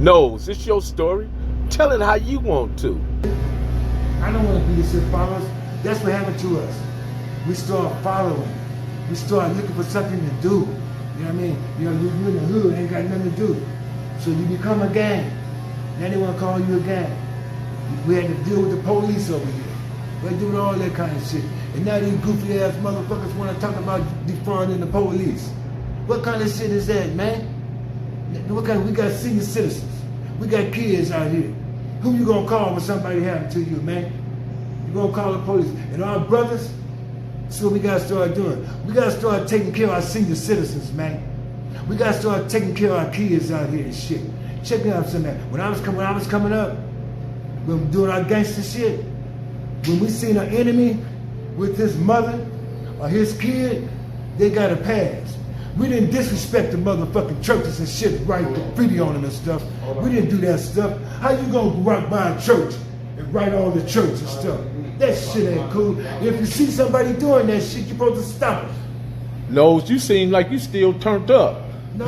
Knows, it's your story. Tell it how you want to. I don't want to be this shit followers. That's what happened to us. We start following. We start looking for something to do. You know what I mean? You know, you in the hood, ain't got nothing to do. So you become a gang. Now they want to call you a gang. We had to deal with the police over here. We had to do with all that kind of shit. And now these goofy ass motherfuckers want to talk about defunding the police. What kind of shit is that, man? We got senior citizens. We got kids out here. Who you gonna call when somebody happened to you, man? You gonna call the police. And our brothers, that's what we gotta start doing. We gotta start taking care of our senior citizens, man. We gotta start taking care of our kids out here and shit. Check me out something. When I was coming up, when we doing our gangster shit, when we seen an enemy with his mother or his kid, they got a pass. We didn't disrespect the motherfucking churches and shit, write graffiti on them and stuff. We didn't do that stuff. How you gonna rock by a church and write all the church and stuff? That shit ain't cool. If you see somebody doing that shit, you're supposed to stop it. Knows, you seem like you still turned up. No.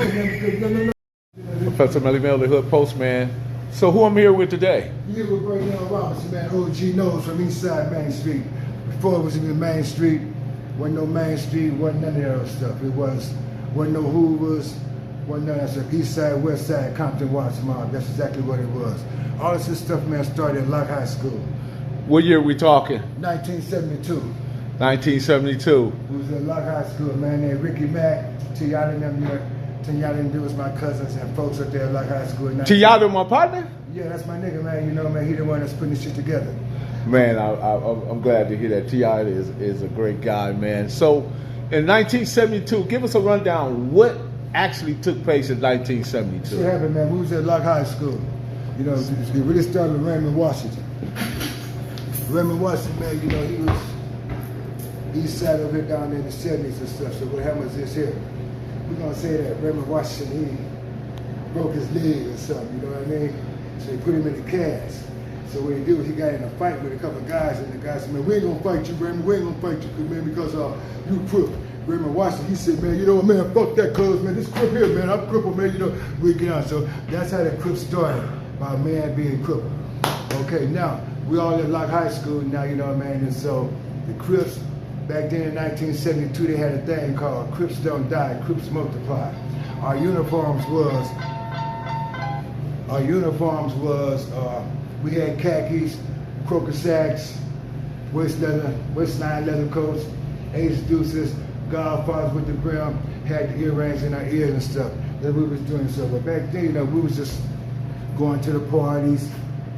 Professor Melly Mel, the Hood Postman. So who I'm here with today? You here with Brandon Robinson, man. OG Knows from Eastside Main Street. Before it was even Main Street, wasn't no Main Street, wasn't none of that other stuff. Wasn't no Hoovers, wasn't none of that stuff. Eastside, Westside, Compton, Watchmont. That's exactly what it was. All this stuff, man, started at Locke High School. What year we talking? 1972. 1972. We was at Locke High School, a man named Ricky Mack, Tiyada and them, Tiyada and them was my cousins and folks up there at Locke High School. Tiyada, my partner? Yeah, that's my nigga, man. You know, man, he the one that's putting this shit together. Man, I'm glad to hear that. Tiyada is a great guy, man. So, in 1972, give us a rundown. What actually took place in 1972? What happened, man? We was at Locke High School. You know, it really started with Raymond Washington. Raymond Washington, man, you know, he was east side of it down there in the 70s and stuff. So what happened was this here. We're gonna say that Raymond Washington, he broke his leg or something, you know what I mean? So they put him in the cast. So what he did was he got in a fight with a couple of guys, and the guy said, man, we ain't gonna fight you, Raymond, we ain't gonna fight you, man, because you crippled. Raymond Washington, he said, man, you know what, man, fuck that cuz, man, this crip here, man, I'm crippled, man, you know, we get out. So that's how the crip started, by a man being crippled. Okay, now, we all at Locke High School now, you know what I mean, and so the Crips, back then in 1972, they had a thing called Crips Don't Die, Crips Multiply. Our uniforms was, we had khakis, croaker sacks, waistline leather coats, ace deuces, Godfathers with the brim, had the earrings in our ears and stuff. That we was doing so. But back then, you know, we was just going to the parties,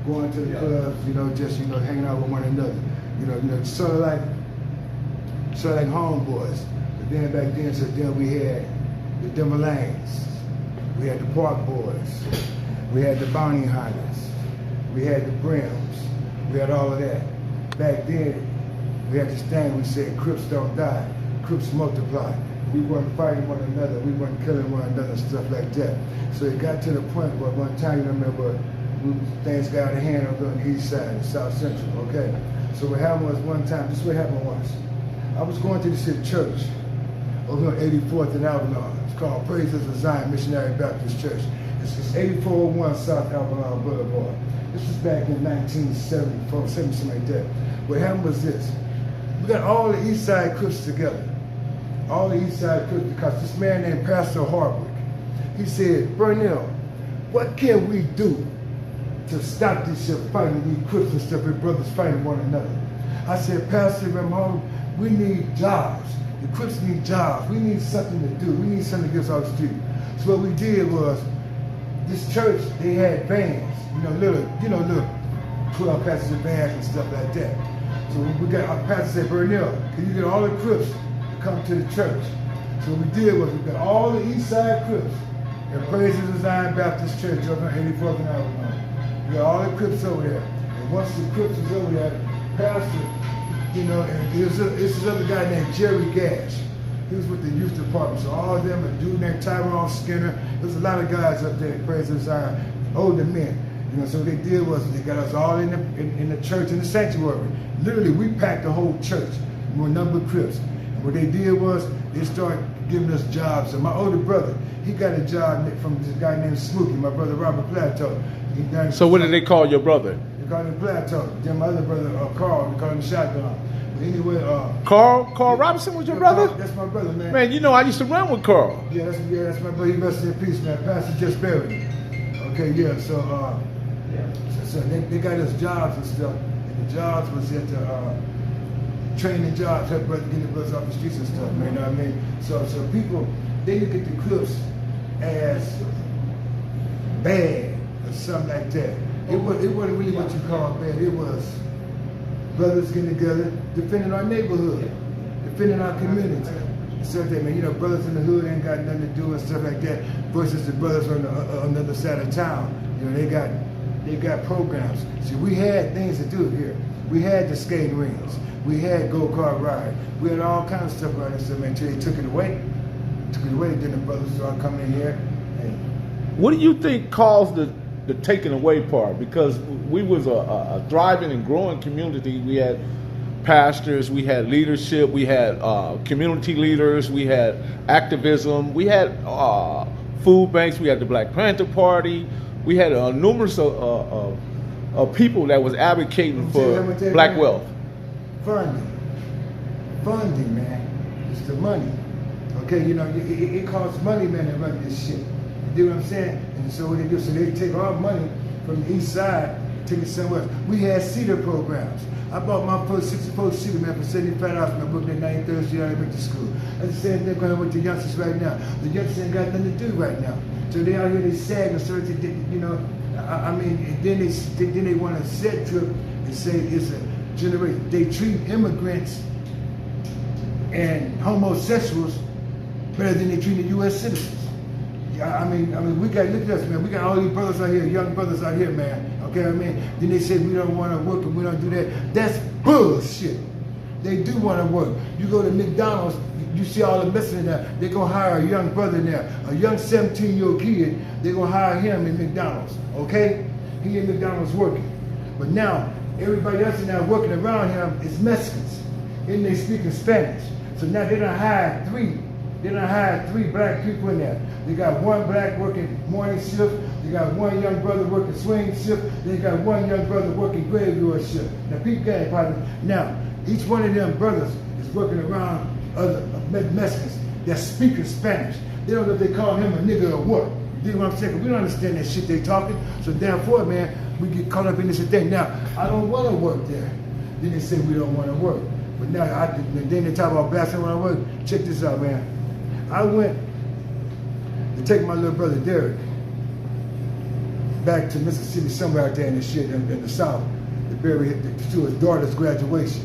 going to the clubs, you know, just, you know, hanging out with one another. You know, sort of like homeboys. But then back then, so then we had the Timberlanes, we had the Park Boys, we had the Bounty Hunters, we had the Brims, we had all of that. Back then, we had this thing we said, Crips don't die, Crips multiply. We weren't fighting one another, we weren't killing one another, stuff like that. So it got to the point where one time, you remember, things got out of hand over on the east side, South Central, okay? So what happened was one time, this is what happened once. I was going to this church over on 84th and Avalon. It's called Praises of Zion Missionary Baptist Church. This is 8401 South Avalon Boulevard. This was back in 1974, something like that. What happened was this. We got all the East Side Crips together. All the East Side Crips, because this man named Pastor Hardwick, he said, Burnell, what can we do to stop this shit fighting, these Crips and stuff, and brothers fighting one another? I said, Pastor, we need jobs. The Crips need jobs. We need something to do. We need something to get us off the street. So what we did was, this church, they had vans, little 12 passenger vans and stuff like that. So we got our pastor said, Burnell, can you get all the Crips to come to the church? So what we did was we got all the East Side Crips at Praises of Zion Baptist Church over on 84th and Avalon. We got all the Crips over there. And once the Crips was over there, Pastor, and there's this other guy named Jerry Gash. He was with the youth department. So all of them, a dude named Tyrone Skinner. There's a lot of guys up there at Praises of Zion, older men. So what they did was they got us all in the church, in the sanctuary. Literally, we packed the whole church with a number of Crips. And what they did was they started giving us jobs. And my older brother, he got a job from this guy named Smokey, my brother Robert Plateau. So what did they call your brother? They called him Plateau. Then my other brother, Carl, they called him Shotgun. But anyway, Carl Robinson was your brother? Carl, that's my brother, man. Man, you know I used to run with Carl. Yeah, that's my brother. He rest in peace, man. Pastor just buried him. Okay, yeah. So they got us jobs and stuff, and the jobs was at the training jobs, help brothers get the brothers off the streets and stuff, man. You know what I mean? So people, they look at the Crips as bad or something like that. It wasn't really what you call bad. It was brothers getting together, defending our neighborhood, defending our community. So that, man, you know, brothers in the hood ain't got nothing to do and stuff like that. Versus the brothers on the other side of town, you know, they got programs. See, we had things to do here. We had the skating rings. We had go-kart ride. We had all kinds of stuff around this stuff, man, until they took it away. Then the brothers started coming in here. What do you think caused the taking away part? Because we was a thriving and growing community. We had pastors, we had leadership, we had community leaders, we had activism, we had food banks, we had the Black Panther Party, we had numerous of people that was advocating for black wealth. Funding, man. It's the money. Okay, you know, it costs money, man, to run this shit. You know what I'm saying? And so what they do, so they take our money from the east side, take it somewhere else. We had cedar programs. I bought my first 64 cedar, man, for $75 from my book that 93rd year I went to school. That's the same thing going with the youngsters right now. The youngsters ain't got nothing to do right now. So they out here, they sag and sort of, you know, I mean, then they want to set trip and say it's a generation. They treat immigrants and homosexuals better than they treat the U.S. citizens. I mean, we got, look at us, man. We got all these brothers out here, young brothers out here, man. Okay, I mean, then they say we don't want to work and we don't do that. That's bullshit. They do want to work. You go to McDonald's, you see all the messing in there. They're going to hire a young brother in there, a young 17-year-old kid. They're going to hire him in McDonald's, okay? He in McDonald's working. But now, everybody else in there working around him is Mexicans. And they speaking Spanish. So now they done hired three black people in there. They got one black working morning shift. They got one young brother working swing shift. They got one young brother working graveyard shift. Now, people gang partner. Now, each one of them brothers is working around other Mexicans that speaking Spanish. They don't know if they call him a nigga or what. You know what I'm saying? We don't understand that shit they talking. So therefore, man, we get caught up in this thing. Now, I don't want to work there. Then they say we don't want to work. But now, then they talk about blasting when I work. Check this out, man. I went to take my little brother Derek back to Mississippi, somewhere out there in the shit in the South, to bury to his daughter's graduation.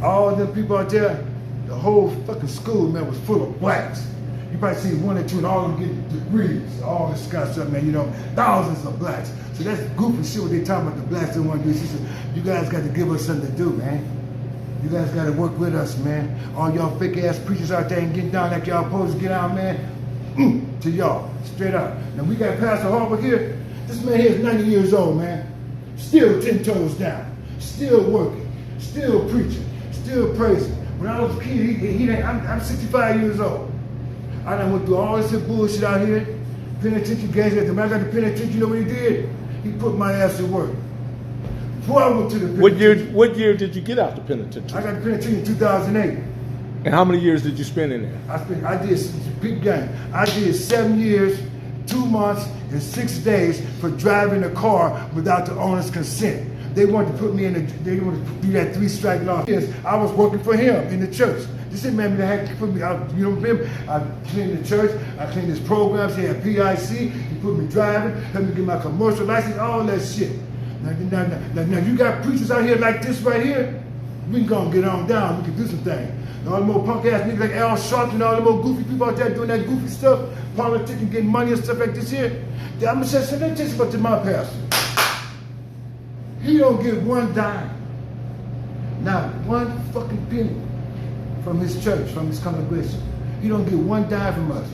All them people out there, the whole fucking school, man, was full of blacks. You probably see one or two, and all of them getting degrees, all this kind of stuff, man. You know, thousands of blacks. So that's goofy shit. What they talking about the blacks don't want to do. She said, "You guys got to give us something to do, man. You guys got to work with us, man. All y'all fake ass preachers out there and getting down like y'all supposed to get out, man. To y'all, straight up. Now we got Pastor Harper here. This man here is 90 years old, man. Still 10 toes down. Still working. Still preaching. Still praising. When I was a kid, I'm 65 years old. I done went through all this bullshit out here. Penitentiary gangs. When I got the penitentiary, you know what he did? He put my ass to work. Before I went to the penitentiary. What year did you get out the penitentiary? I got the penitentiary in 2008. And how many years did you spend in there? I did big game. I did 7 years, 2 months, and 6 days for driving a car without the owner's consent. They wanted to put me in they wanted to do that 3-strike law. Yes, I was working for him in the church. This is man that had to put me out, you know what I mean? I cleaned the church, I cleaned his programs, he had PIC, he put me driving, helped me get my commercial license, all that shit. Now you got preachers out here like this right here, we can go and get on down, we can do some things. All the more punk ass niggas like Al Sharpton and all the more goofy people out there doing that goofy stuff, politicking, getting money and stuff like this here. I'm gonna say, let me tell you about my pastor. He don't get one dime, not one fucking penny from his church, from his congregation. He don't get one dime from us,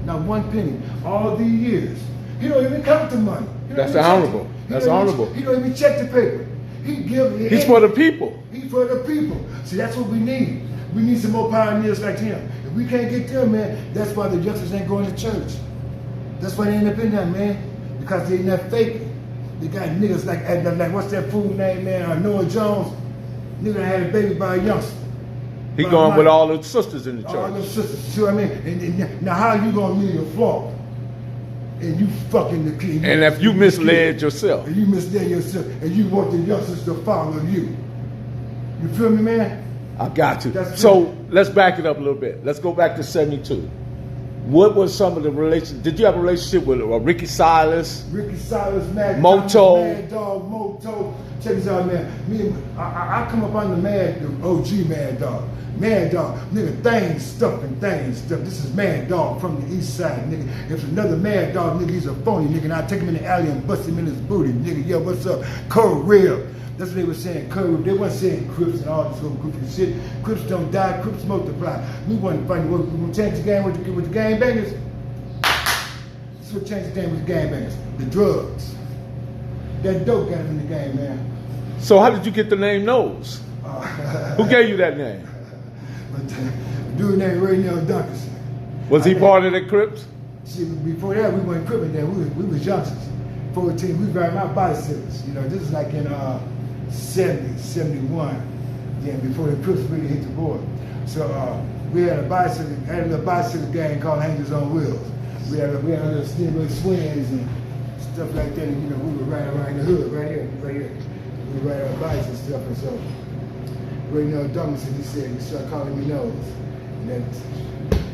not one penny. All these years, he don't even count the money. That's honorable. That's honorable. He don't even check the paper. He's for the people. He's for the people. See, that's what we need. We need some more pioneers like him. If we can't get them, man, that's why the youngsters ain't going to church. That's why they end up in there, man. Because they not faking. They got niggas like what's that fool name, man? Noah Jones. Nigga had a baby by a youngster. He going with all the sisters in the church. All the sisters, see what I mean? And now how you gonna leave your flock? And you fucking the kid. And if you misled yourself. And you misled yourself, and you want the youngsters to follow you. You feel me, man? I got you. So let's back it up a little bit. Let's go back to 72. What was some of the relations? Did you have a relationship with Ricky Silas? Ricky Silas, Mad Moto. Mad Dog, Moto. Check this out, man. I come up on the OG Mad Dog. Mad Dog, nigga, things stuff. This is Mad Dog from the Eastside, nigga. If another Mad Dog, nigga, he's a phony, nigga, and I take him in the alley and bust him in his booty, nigga. Yo, what's up? Code real. That's what they were saying, Code. They weren't saying Crips and all this little goofy shit. Crips don't die, Crips multiply. We wasn't fighting. We change the game with the gangbangers. That's what changed the game with the gangbangers. The drugs. That dope got him in the game, man. So how did you get the name Nose? Who gave you that name? A dude named Ray Neal Duncan. Was he part of the Crips? See, before that, we weren't Cripping then. We was youngsters. 14, we riding our bicycles. You know, this is like in 70, 71. Yeah, before the Crips really hit the board. So we had a little bicycle gang called Angels on Wheels. We had a little steamboat swings and stuff like that. And, you know, we would ride around the hood right here. We would ride our bikes and stuff. And so Ray Neal Duncan said, he started calling me Nose. And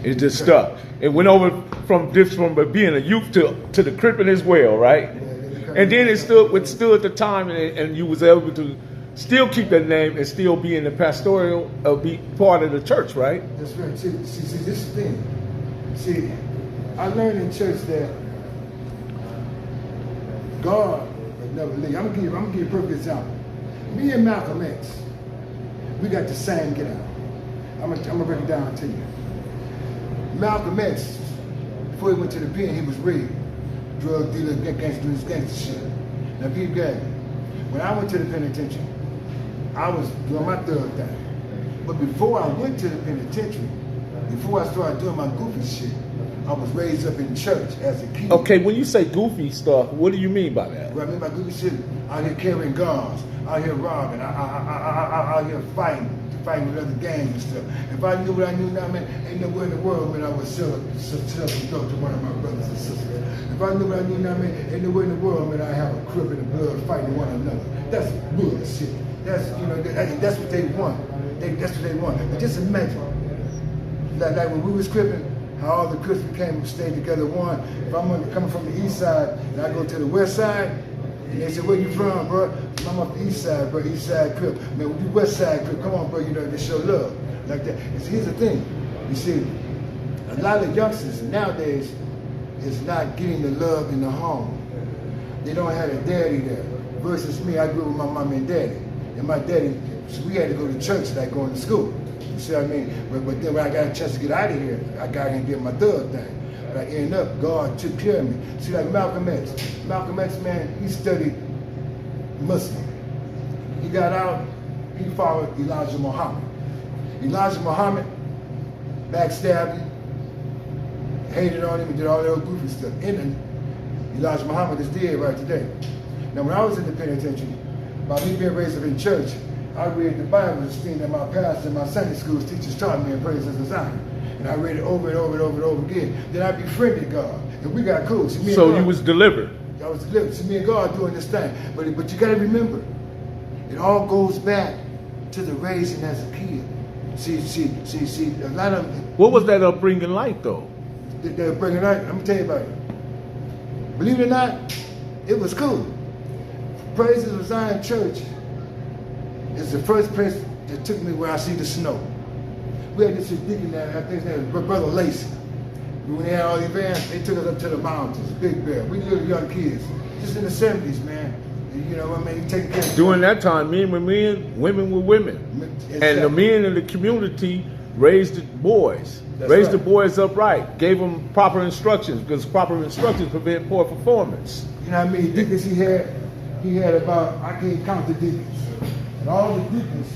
it just stuck. It went over from being a youth to the Cripping as well, right? And then it stood the time, and you was able to still keep that name and still be in the pastoral, be part of the church, right? That's right. See, this is the thing. See, I learned in church that God would never leave. I'm gonna give you a perfect example. Me and Malcolm X, we got the same get out. I'm gonna break it down to you. Malcolm X, before he went to the pen, he was raped. Drug dealer, gangster shit. Now, people got it. When I went to the penitentiary, I was doing my thug thing. But before I went to the penitentiary, before I started doing my goofy shit, I was raised up in church as a kid. Okay, when you say goofy stuff, what do you mean by that? What I mean by goofy shit, out here carrying guns, out here robbing, out here fighting with other gangs and stuff. If I knew what I knew now, man, ain't nowhere in the world, man, I would sell some dope to one of my brothers and sisters. If I knew what I knew now, man, ain't nowhere in the world, man, I have a crib in the blood fighting one another. That's bullshit. That's, you know, that's what they want. That's what they want. But just imagine, like when we was Cripping, how all the Crips came and stayed together one. If I'm coming from the east side and I go to the west side, and they say, where you from, bro? I'm up the east side, bro, east side Crip. Man, we west side Crip, come on, bro, you know, they show love. Like that. And so here's the thing. You see, a lot of youngsters nowadays is not getting the love in the home. They don't have a daddy there. Versus me, I grew up with my mom and daddy. And my daddy, so we had to go to church like going to school. You see what I mean? But then when I got a chance to get out of here, I got in and did my thug thing. But I ended up, God took care of me. See, like Malcolm X. Malcolm X, man, he studied Muslim. He got out, he followed Elijah Muhammad. Elijah Muhammad backstabbed him, hated on him, and did all that old goofy stuff. And Elijah Muhammad is dead right today. Now, when I was in the penitentiary, by me being raised up in church, I read the Bible, this thing that my pastor and my Sunday school teachers taught me in Praise and Design. And I read it over and over and over and over again. Then I befriended God, and we got cool. See, so God, you was delivered. I was delivered. See, me and God doing this thing. But you got to remember, it all goes back to the raising as a kid. See, a lot of... What was that upbringing like, though? The upbringing like, let me tell you about it. Believe it or not, it was cool. Praise and Design Church is the first place that took me where I see the snow. We had this deacon there, I think his name was Brother Lacey. When they had all the events, they took us up to the mountains, Big Bear. We little young kids, just in the 70s, man. You know what I mean? Taking care of during that time, men were men, women were women. Exactly. And the men in the community raised the boys. Raised the boys upright, gave them proper instructions, because proper instructions prevent poor performance. You know how many deacons he had? He had about, I can't count the deacons. And all the deacons,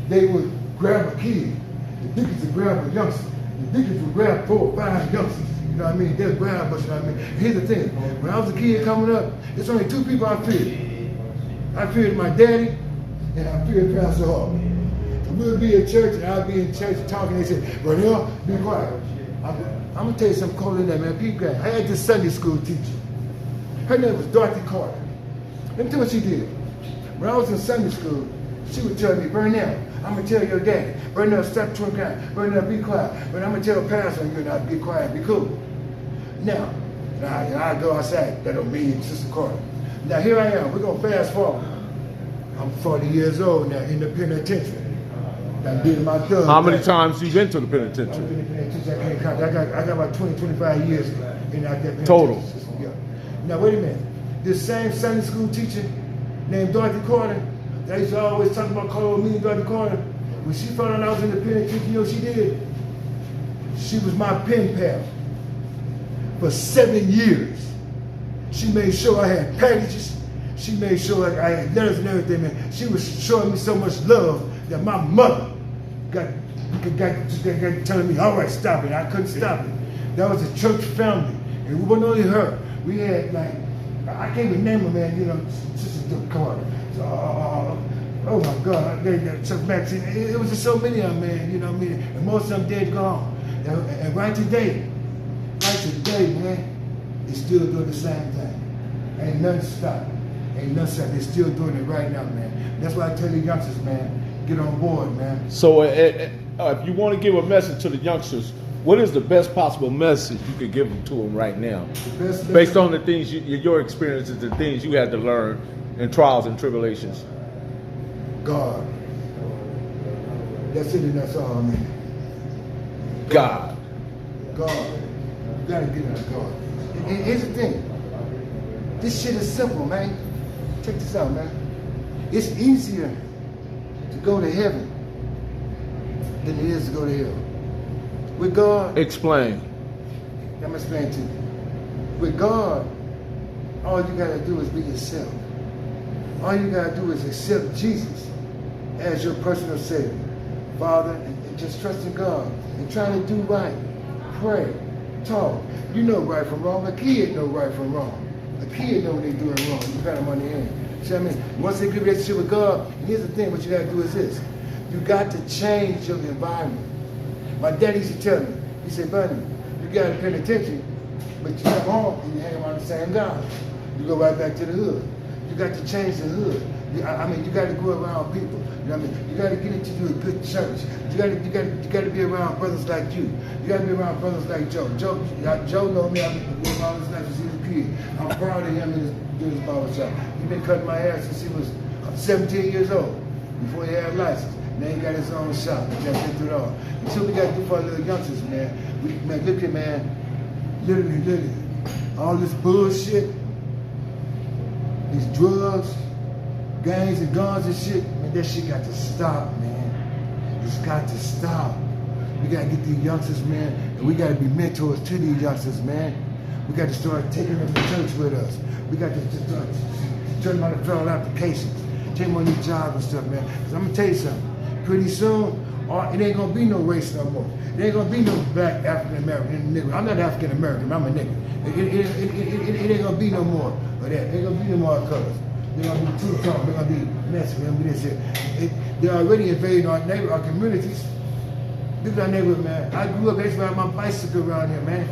they would grab a kid. The deacons would grab a youngster. The deacons would grab 4 or 5 youngsters. You know what I mean? They'll grab us. You know what I mean? Here's the thing. When I was a kid coming up, there's only 2 people I feared. I feared my daddy, and I feared Pastor Hall. We'll be at church, and I'll be in church talking. They say, "Brother, be quiet." I'm gonna tell you something cold in that, man. Be quiet. I had this Sunday school teacher. Her name was Dorothy Carter. Let me tell you what she did. When I was in Sunday school, she would tell me, "Burnell, I'm gonna tell your daddy. Burnell, stop twerking out. Burnell, be quiet. But I'm gonna tell Pastor you not be quiet, be cool." Now I go outside. That don't mean Sister Carter. Now here I am. We're gonna fast forward. I'm 40 years old now in the penitentiary. I did my thug. How many times you been to the penitentiary? I've been in the penitentiary. I can't count. I got about 20, 25 years in that penitentiary. Total. Yeah. Now wait a minute. This same Sunday school teacher named Dorothy Carter, that I used to always talk about calling me Dorothy Carter. When she found out I was in the penitentiary, you know what she did? She was my pen pal for 7 years. She made sure I had packages. She made sure I had letters and everything, man. She was showing me so much love that my mother got telling me, "All right, stop it." I couldn't stop it. That was a church family. And we wasn't only her. We had, like, I can't even name her, man, you know, Sister Carter. So, oh my God, Chuck Maxine. It was just so many of them, man, you know what I mean? And most of them dead gone. And right today, man, they still doing the same thing. Ain't nothing stopped. Ain't nothing stopped. They're still doing it right now, man. That's why I tell the youngsters, man, get on board, man. So if you want to give a message to the youngsters, what is the best possible message you could give them to them right now? The best Based on the things, your experiences, the things you had to learn in trials and tribulations. God. That's it and that's all, man. God. God. You gotta get into God. And here's the thing. This shit is simple, man. Check this out, man. It's easier to go to heaven than it is to go to hell. With God, Explain. I'm gonna explain to you. With God, all you gotta do is be yourself. All you gotta do is accept Jesus as your personal Savior. Father, and just trust in God and try to do right. Pray, talk. You know right from wrong. A kid know right from wrong. A kid know when they're doing wrong. You got them on the end. See what I mean? Once they get a relationship with God, and here's the thing, what you gotta do is this. You got to change your environment. My daddy used to tell me, he said, "Buddy, you got to pay attention, but you come home and you hang around the same guys. You go right back to the hood. You got to change the hood. I mean, you got to go around people. You know what I mean? You got to get into a good church. You got to be around brothers like you. You got to be around brothers like Joe. Joe knows me. I've been with him all his life since he was a kid. I'm proud of him in his barbershop. He's been cutting my hair since he was 17 years old, before he had a license. Now he got his own shop. We got to get through it all. That's what we got to do for our little youngsters, man. Man, look at, man, literally, all this bullshit, these drugs, gangs and guns and shit, man, that shit got to stop, man. It's got to stop. We got to get these youngsters, man, and we got to be mentors to these youngsters, man. We got to start taking them to church with us. We got to start turning them out to fill out applications, take them on these jobs and stuff, man. Because I'm going to tell you something. Pretty soon, it ain't gonna be no race no more. It ain't gonna be no black African American nigga. I'm not African American. I'm a nigga. It ain't gonna be no more of that. It ain't gonna be no more colors. They're gonna be too tall. They're gonna be messy. They're gonna be this shit. They're already invading our neighborhood, our communities. Look at our neighborhood, man. I grew up. They used to ride my bicycle around here, man.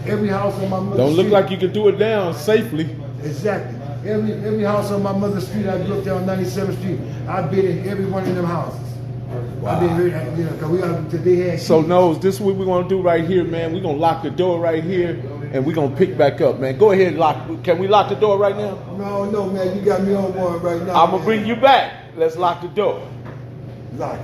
Every house on my mother's Don't look street. like you can do it down safely. Exactly. Every house on my mother's street. I grew up there on 97th Street. I've been in every one of them houses. Wow. I've been really, you know, cause they had. So Nose, this is what we're gonna do right here, man. We're gonna lock the door right here, and we're gonna pick back up, man. Go ahead and lock. Can we lock the door right now? No, man. You got me on one right now. I'm gonna bring you back. Let's lock the door. Lock it.